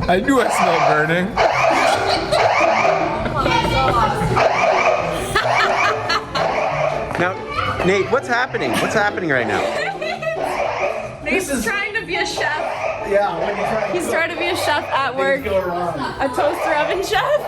I knew I smelled burning. Now, Nate, what's happening? What's happening right now? Nate's trying to be a chef. Yeah, when you try. He's trying to be a chef at work. Go wrong. A toaster oven chef.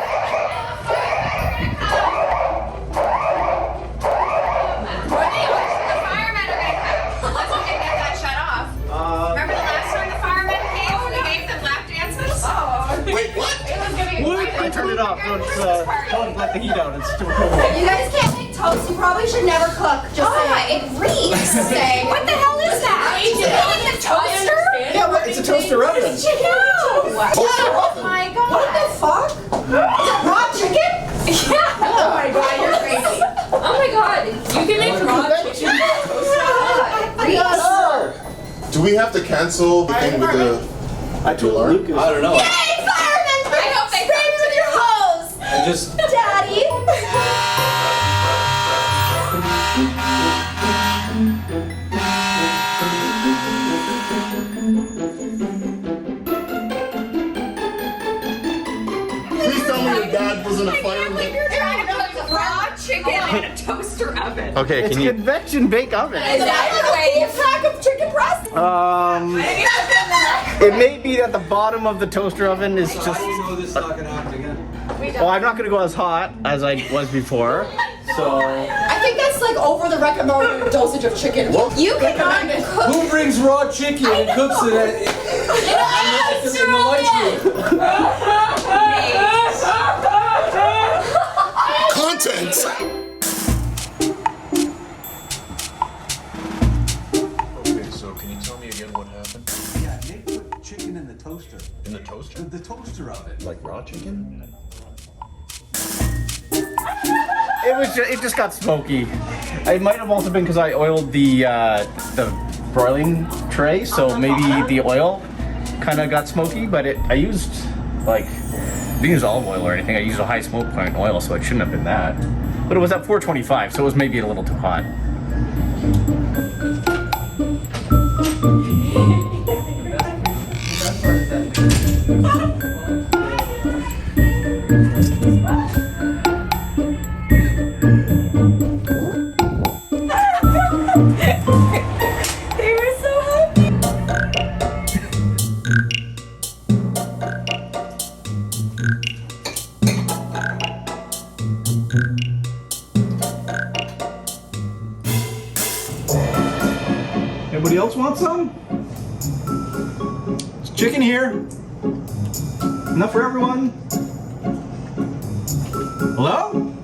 I turned it off. Don't let the heat out. It's too cold. You guys can't make toast. You probably should never cook. Just it reeks. What the hell is that? Is it like a toaster? Yeah, but it's a toaster oven. No. Oh my god. What the fuck? Is it raw chicken? Yeah. Oh my god, you're crazy. Oh my god. You can make raw chicken. Yes. Do we have to cancel the thing with the... I told Lucas. I don't know. Yay, firemen! I hope they spray me with your hose. I just. Daddy. Please tell me your dad wasn't a fireman. You're trying to put raw chicken in a toaster oven. Okay, It's can you? convection bake oven. Is that like a full pack of chicken breast? It may be that the bottom of the toaster oven is just. How do you know this is not gonna happen again? Well, I'm not gonna go as hot as I was before. So. I think that's like over the recommended dosage of chicken. You cannot cook. Who brings raw chicken and cooks it in the lunchroom? Content! Okay, so can you tell me again what happened? Yeah, Nick put chicken in the toaster. In the toaster? The toaster oven. Like raw chicken? It just got smoky. It might have also been because I oiled the broiling tray, so maybe the oil kind of got smoky. But I used I didn't use olive oil or anything. I used a high smoke point oil, so it shouldn't have been that. But it was at 425, so it was maybe a little too hot. They were so happy. Anybody else want some? There's chicken here. Enough for everyone. Hello?